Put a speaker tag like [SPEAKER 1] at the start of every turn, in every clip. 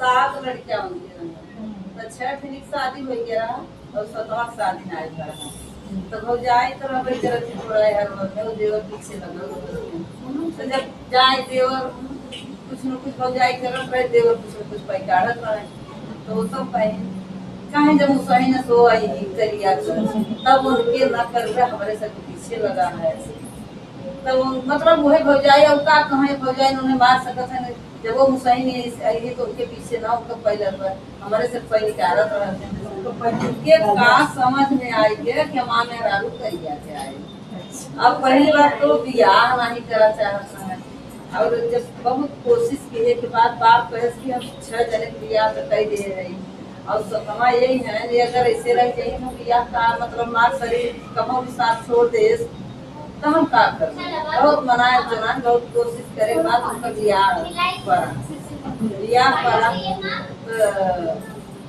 [SPEAKER 1] 7 लड़कियां होंगी तो 6 फिर शादी हो गया और 7वां शादी ना आएगा तो भौजाई तो रह जरूरत थोड़ा है और देवर पीछे लगा तो जब जाए देवर कुछ न कुछ भौजाई करत रहे देवर कुछ न कुछ पाई काढ़त रहे तो वो सब पाई कहीं जब मुसही न सो आई करिया तब उनके न कर रहे हमारे सब पीछे लगा है तो मतलब वही भौजाई और का कहे भौजाई उन्हें मार सकत है जब वो मुसही नहीं आई तो उनके पीछे ना उनका पहले हमारे से पहले निकारत रहते के का समझ में आई के कि मां में रारू करिया के आए अब पहली बार तो बियाह नहीं करा चाहता है और जब बहुत कोशिश किए के बाद बाप कहे कि हम 6 जने के बियाह तो कई दे रही और सतमा यही है कि अगर ऐसे रह जाए तो बियाह का मतलब मार शरीर कमों के साथ छोड़ दे तो हम का कर बहुत मनाया चुना बहुत कोशिश करे बाद उनका बियाह पड़ा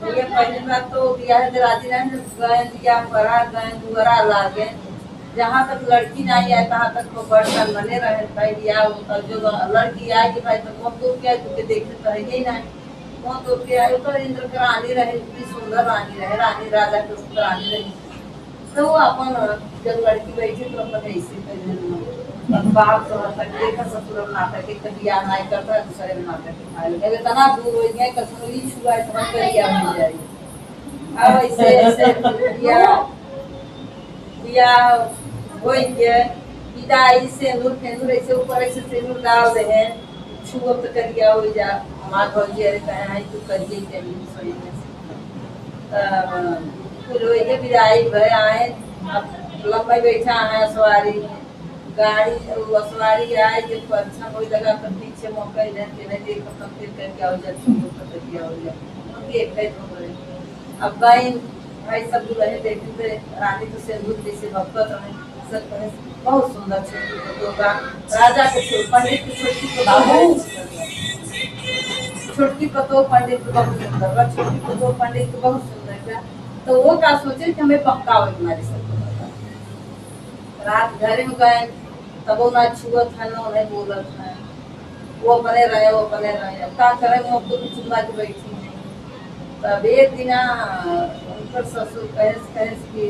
[SPEAKER 1] तो ये पहली बार तो बियाह राजी रहे गए बियाह पड़ा गए दुआरा लागे जहाँ तक लड़की नहीं आए तहाँ तक वो बड़ बने रहे भाई बियाह जो लड़की आए कि भाई तो कौन तो क्या तुझे देखते तो है ही नहीं कौन तो क्या तो इंद्र की रानी रहे इतनी सुंदर रानी रहे रानी राजा की रानी रही तो वो अपन जब लड़की बैठी तो अपन ऐसे बाप देखा ससुर नाटक एक बियाह नहीं करता दूसरे में नाटक इतना दूर हो गया कसूरी छुआ इतना बियाह मिल जाएगी अब ऐसे ऐसे बियाह हो गया विदाई सिंदूर फेंदूर ऐसे ऊपर ऐसे सिंदूर डाल दे हैं छुआ तो करिया हो जा हमार भौजी अरे कहे हैं तू करिए चलिए सही में फिर वही विदाई भय आए अब लंबा बैठा है सवारी गाड़ी सवारी आए कि अच्छा कोई लगा तो पीछे मौका इधर के नहीं देखो तो फिर करके आओ जा छुओ तो करिया हो जा उनकी एक है तो अब भाई सब दुल्हन देखते रानी तो सिंदूर जैसे भक्कत रहे सब कहे बहुत सुंदर छोटी तो का राजा के पंडित की छोटी पतो पंडित बहुत सुंदर छोटी पतो पंडित बहुत सुंदर क्या तो वो क्या सोचे कि हमें पक्का हो तुम्हारे सब रात घर में गए तब वो ना छुअत है ना नहीं बोलत है वो बने रहे अब क्या करे वो तो चुम्मा के बैठी है तब एक दिन उनकर ससुर कहे कि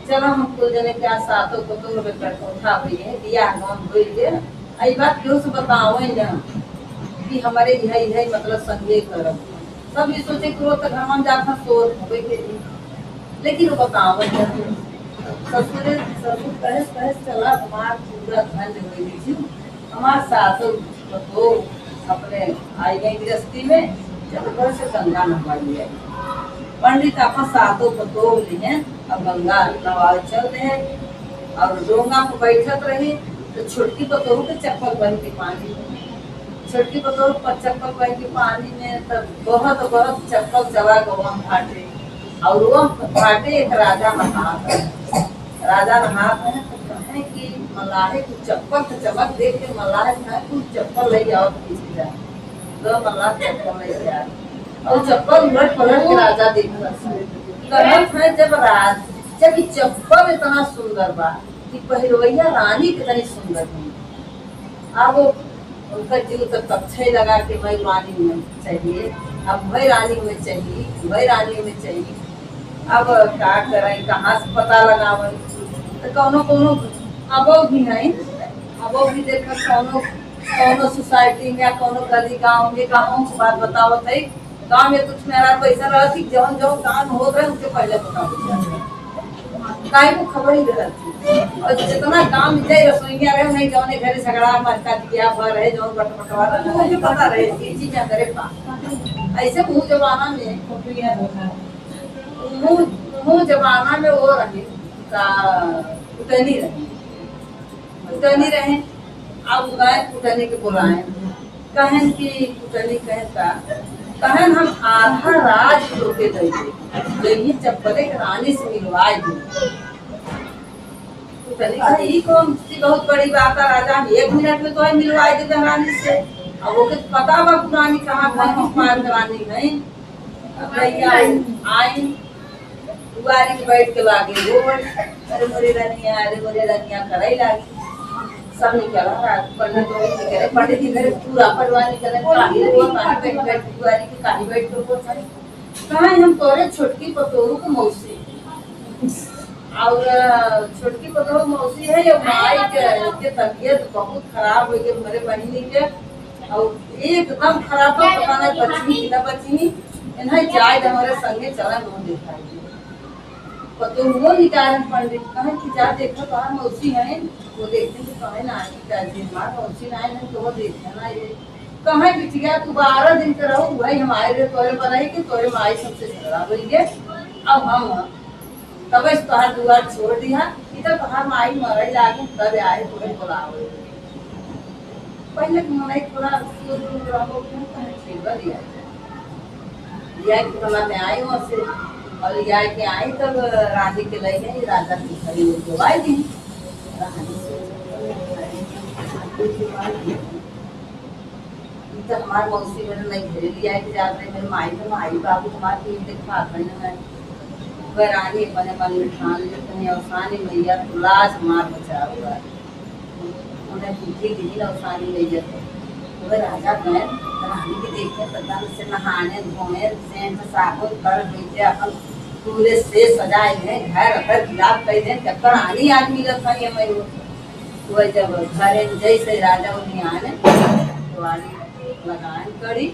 [SPEAKER 1] चलो हम कुल जने क्या सातों को तो रुपए उठा भैया बियाह हम भइले आई बात क्यों से बताओ ना कि हमारे यही मतलब संगे करब सब ये सोचे कि वो तो घर में जाता सोच होवे के लेकिन वो बताओ ससुर कहे चला हमार पूरा धन हो गई हमार सासुर तो अपने आई गई गृहस्थी में जब घर से गंगा नहवाई है पंडित आपा सातों पतो लिए अब गंगा नवाज चल रहे और डोंगा पर बैठत रही तो छोटकी पतोह के चप्पल बन के पानी छोटकी पतोह पर चप्पल बन के पानी में तब बहुत बहुत चप्पल चला गवा फाटे और वो फाटे एक राजा नहात है तो कहे कि मलाहे कुछ चप्पल तो चमक देख के मलाहे कुछ चप्पल ले जाओ पीछे जा दो मल्लाह चप्पल ले जा और चप्पल उलट पलट के राजा देखता है जब ये चप्पल इतना सुंदर बा कि पहिरवैया रानी कितनी सुंदर है अब उनका जीव तो कच्छे लगा के भाई रानी में चाहिए अब भाई रानी में चाहिए अब क्या करें कहाँ से पता लगावे तो कोनो अबो भी है अबो भी देखा कोनो सोसाइटी में या कोनो गली गाँव में गाँव से बात बतावत है गाँव में कुछ मेरा पैसा रहा थी जौन काम हो रहे उनके पहले बताओ काहे को खबर ही रहती और जितना काम जाए रसोईया रहे नहीं जौने घरे झगड़ा मरका दिया भर है जौन बटवा रहा मुझे पता रहे ये चीज करे पा ऐसे मुंह जमाना में मुंह जमाना में वो रहे का उतनी रहे अब गए कुटनी के बुलाए कहन की कुटनी कहन हम आधा राज रोके दे ये चप्पले रानी से मिलवाए दी कुटनी कौन सी बहुत बड़ी बात है राजा 1 मिनट में तो है मिलवाए दे रानी से अब वो पता बा पुरानी कहाँ घर पार करानी है भैया आई दुआरी बैठ के लागे वो अरे मोरे रनिया कराई लागी सब निकला पंडित तो निकले पंडित जी घर पूरा परिवार निकले काहे वो काहे बैठ बैठ दुआरी के काहे बैठ के बोल सारे कहां हम तोरे छोटकी पतोरू को मौसी और छोटकी पतोरू मौसी है ये माई के तबीयत बहुत खराब हो गई मेरे बहिनी के और एकदम खराब हो पता नहीं बच्ची की ना बच्ची इन्हें जाए हमारे संगे चला नो देखा पतोरू निकाल पंडित कहे कि जा देखो कहां मौसी है वो देखते तो कहे ना आई का मां मौसी ना है तो वो देखे ना ये कहे बिटिया तू 12 दिन के रहो भाई हमारे रे तोरे बनाई कि तोरे माई सबसे झगड़ा हो गए अब हम तब इस तोहर दुआर छोड़ दिया इधर तोहर माई मरई लागे तब आए तोरे बुलावे पहले मने थोड़ा दूर रहो कहे ठीक दिया दिया कि हम में आए वहां से और लिया के आई तब राजी के ले गई राजा की खड़ी हो गई दी तो हमारे मौसी मेरे नहीं घेरे लिया कि जाते मेरे माई बाबू हमारे देखा है वह रानी बने मन में ठान लेते हैं अवसानी मैया तो लाज हमार बचा हुआ उन्हें पूछी दी अवसानी मैया तो वह राजा गए रानी भी देखे तदन से नहाने धोने सेंट साबुन कर बेचे अपन पूरे से सजाए हैं घर घर खिलाफ कह दें चक्कर आनी आदमी रखा ये मैं वह जब घरे जैसे राजा उन्हें आने तो आनी लगान करी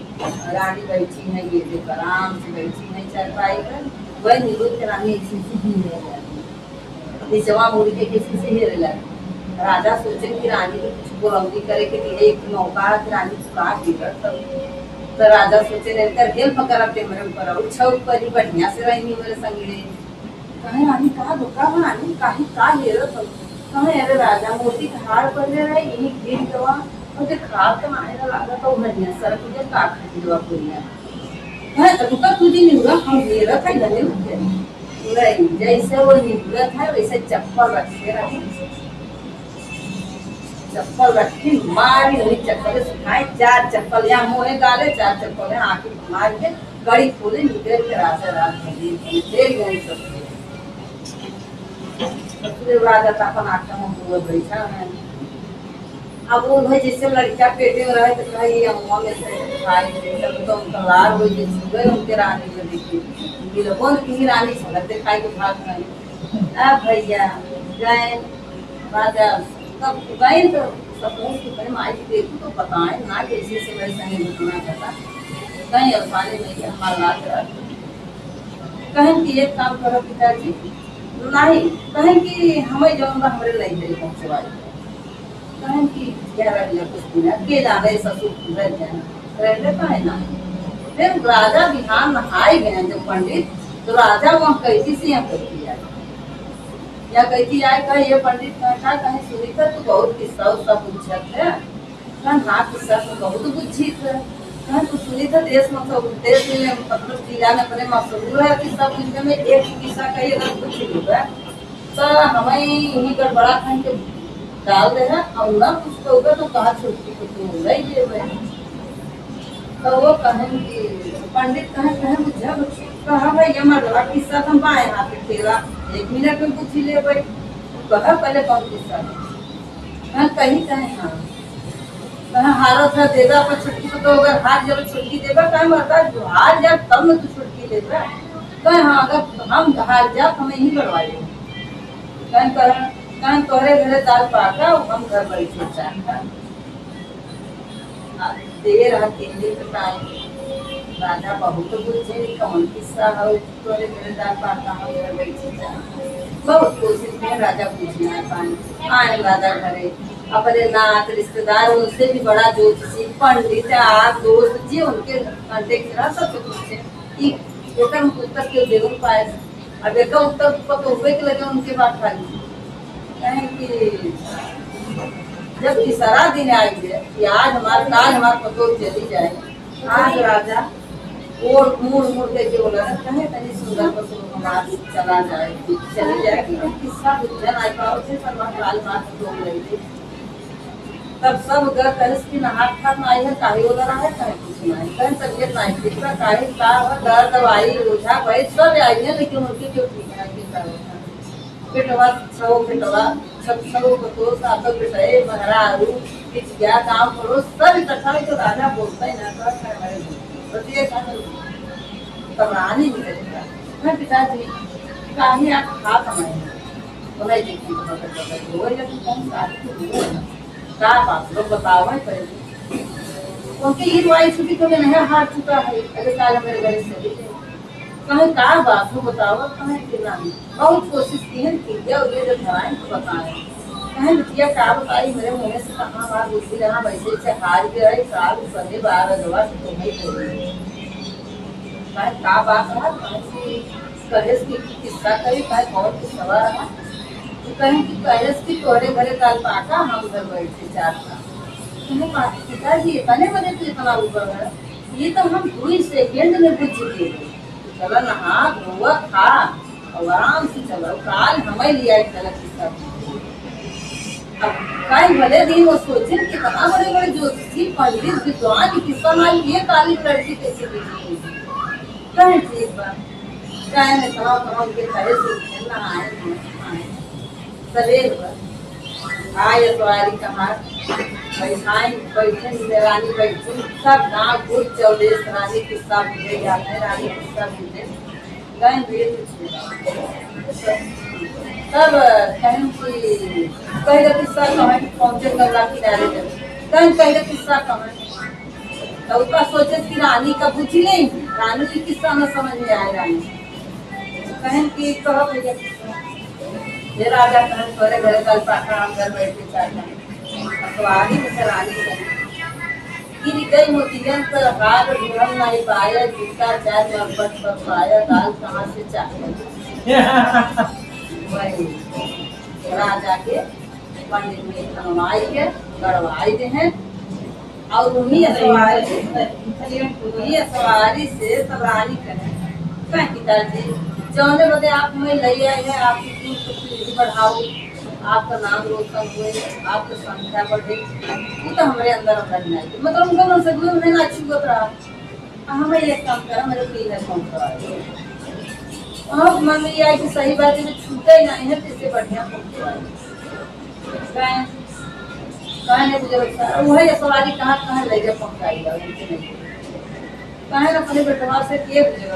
[SPEAKER 1] रानी बैठी है ये देख आराम से बैठी है चारपाई पर वह निरुद्ध रानी इसी से ही रह जाती निचवा मुड़ी के किसी से ही रह जाती राजा सोचे कि रानी को कुछ बुलंदी करे कि एक मौका कि रानी चुका बिगड़ तो राजा सोचे लेकर हेल्प करते मेरे ऊपर और छौ पर बढ़िया से रही मेरे संगे कहे रानी का धोखा रानी काहे का हेरो तो कहे अरे राजा मोती हार पर ले रही यही गिर गवा और जो खराब तो माने लगा तो बढ़िया सर तुझे का खरीदवा पूरिया है रुका तुझे निहुरा हम हेरो था गले उठे नहीं जैसे वो निहुरा था वैसे चप्पल रखे रही चप्पल रखी मारी नहीं चप्पल सुखाई 4 चप्पल यहाँ मुँह गाले 4 चप्पल यहाँ आके मार के गड़ी खोले निकल के राजा रात देख गए सबसे राजा था अपन आटा में हुआ बैठा है अब वो भाई जैसे लड़का पेटे में रहे तो कहीं अम्मा में से खाई तो उनका लार हो गए उनके रानी को देखिए बिल्कुल की रानी छलते खाई के भाग नहीं अब भैया गए राजा तब गए तो सपोज कि भाई माई देखो तो बताएं ना कैसे से मेरे संगे घुटना चाहता कहीं अफसाने में हमारा लाज कहें कि एक काम करो पिताजी नहीं कहें कि हमें जाऊंगा हमारे नहीं दे पहुंचवाई कहें कि 11 बजे कुछ दिन अकेला रहे ससुर रह जाए रहते कहें ना फिर राजा बिहार नहाए गए जब पंडित तो राजा वहाँ कैसी से यहाँ करती है या कहती आए कहे ये पंडित कहता कहीं सुनी था तो बहुत किस्सा उसका पूछत है कहा हाँ किस्सा तो बहुत बुझी था कहा तो सुनी था देश में मतलब जिला में अपने मशहूर है किस्सा पूछने में एक किस्सा कही अगर कुछ होगा तो हमें यही गड़बड़ा कहीं के डाल दे है और ना कुछ होगा तो कहा छुट्टी को तो होगा ही ये तो वो कहें कि पंडित कहें मुझे कहा भाई ये मरवा किस्सा हम बाएं हाथ पे खेला 1 मिनट में पूछ ले भाई कहा पहले कौन किस्सा हाँ कहीं हाँ कहा हारो था देगा पर छुट्टी तो अगर हार जब छुट्टी देगा कहीं मरता जो हार जा तब में तू छुट्टी देगा कहे हाँ अगर हम हार जा हमें ही करवाए कहीं तोहरे घरे दाल पाका हम घर बैठे चाहता देर है 3 दिन का टाइम राजा बहुत पूछे कौन किस्सा है तोरे मेरे दाल पाता है घर बैठे बहुत कोशिश में राजा पूछने आए पानी आए राजा घरे अपने नात रिश्तेदार उनसे भी बड़ा ज्योतिषी पंडित आप दोस्त जी उनके कांटेक्ट रहा सब पूछे एक उत्तर के देवन पाए अब एक उत्तर पता हुए के लगे उनके बात खाली कहें कि जब तीसरा दिन आएंगे कि आज हमारे पतो चली जाए आज राजा और मुड़ के बोला कहे तनी सुंदर पशु हमारे चला जाए चली जाए कि किस्सा बुझन आई पाओ से सब लाल मार दो रही तब सब घर कलश की नहात खात आई है काहे बोला रहा है काहे कुछ नहीं कहीं तबियत नहीं ठीक था काहे का दर्द दवाई ओझा भाई सब आई है लेकिन उनकी जो ठीक है कि पेटवा सब पेटवा सब सब तो सातों बिठाए महरारू क्या काम करो सब इकट्ठा तो राजा बोलता ही ना था हमारे बस ये तब रानी निकलेगा मैं पिताजी काहे आप खा कमाए बोला देखिए तो हो या तो कौन साथ तो का बात लोग बताओ है पहले उनके ये वाई छुट्टी तो नहीं हार चुका है अरे काल मेरे घर से कहीं का बात हो बताओ कहीं कितना बहुत कोशिश की है कि ये जो धराएं तो बताएं कहीं बिटिया का बताई मेरे मुंह से कहाँ बात दूसरी जहाँ वैसे से हार गया है साल सने बार दवा से तो नहीं बोली कहीं का बात रहा कहीं कहेस की किस्सा करी कहीं कौन किस्सा रहा तो कहीं की कहेस की तोड़े घरे काल पाका हम घर बैठे चार था तुम्हें बात पिताजी इतने बने तो इतना ऊपर है ये तो हम 2 सेकंड में बुझ चुके चलो नहा धोआ खा और आराम से चलो काल हमें लिया चला किस्सा अब कई भले दिन वो सोचे कि कितना बड़े बड़े ज्योतिषी पंडित विद्वान की किस्सा ना ये काली लड़की कैसे देखी कहीं ठीक बात चाहे मैं कहाँ के खड़े से खेलना आए सवेर आए सवारी कहाँ बैठे रानी बैठी सब गाँव भूत चौदेश रानी किस्सा पूछे जाते हैं रानी किस्सा पूछे गए तब कहीं की कहीं का किस्सा कहें पहुंचे गंगा किनारे कहीं का किस्सा कहें तो उसका सोचे कि रानी का पूछ नहीं रानी की किस्सा न समझ में आए रानी कहीं की कहो भैया ये राजा कहें थोड़े घरे कल पाखा हम घर बैठे चाहते तो आगे रानी गिर गई मोतियन पर हाथ ढूंढ नहीं पाया जूता चार मरबट पर पाया दाल कहाँ से चाहिए वही राजा के पंडित ने बनवाई के गड़वाई दे हैं और उन्हीं सवारी से सब रानी कहें पिताजी जौने बदे आप में ले आए हैं आपकी बढ़ाओ आपका नाम रोशन हुए आपकी संख्या बढ़े ये तो हमारे अंदर नहीं आई मतलब उनको मन से नहीं ना अच्छी बात रहा हमें एक काम करा मेरे को ये काम करा और मन में ये आई कि सही बात है छूटे ही नहीं है तो इससे बढ़िया कहने मुझे वही सवारी कहाँ ले गए पहुँचाइएगा कहे ना अपने बेटवा से किए मुझे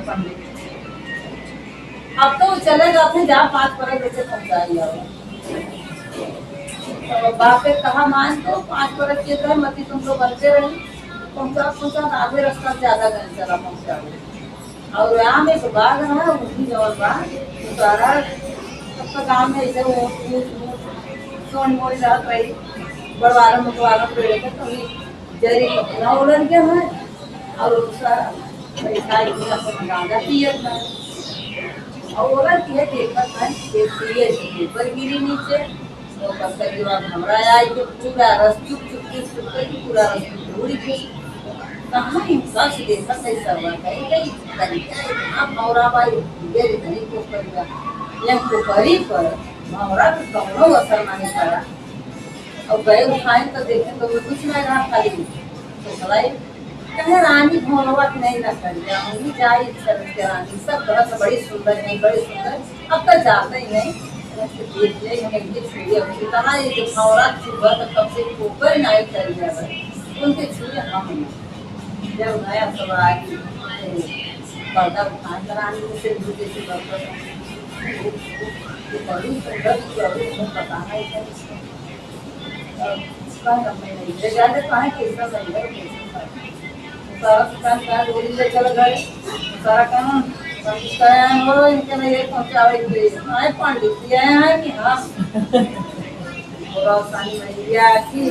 [SPEAKER 1] पंडित अब तो चले जाते जहाँ 5 परत बच्चे पहुँचाइएगा तो बाप ने कहा मान तो 5 परत के घर मती तुम लोग बनते रहे पहुँचा आधे रास्ता ज्यादा गए चला पहुँचा और यहाँ में बाघ रहा उसी जवर बाघ सारा सबका गाँव में इधर सोन मोड़ जात रही बड़वारा मुखवारा पेड़ के तो जरी कपड़ा उड़न के है और उसका पैसा गांजा पिए और ओला किए देखा था एक पिए ऊपर गिरी नीचे तो पत्थर के बाद हमरा आई के पूरा रस चुप के पूरा रस उड़ी के कहाँ इंसान से देखा कैसा हुआ है कई तरीका आप मौरा भाई ये नहीं को करेगा ये पोखरी पर मौरा को कौनो असर नहीं करा और गए उठाए तो देखे तो कुछ नहीं रहा खाली तो भलाई कहे रानी भोलवा नहीं ना कर जाऊंगी जाए इच्छा रानी सब तरह से बड़ी सुंदर है बड़ी सुंदर अब तक जाते ही नहीं देख ले हमें ये छुए इतना ये जो भौरा छुआ तो कब से ऊपर नहीं कर गया उनके छुए हम जब नया सब आगे पर्दा उठान कराने से दूसरे से बर्तन बड़ी सुंदर पता है जाने कहाँ कैसा बन गया सारा दुकान का गोली ले चल गए सारा काम हो इनके लिए पहुँचावे के लिए आए पंडित जी आए हैं कि हाँ और आसानी भैया की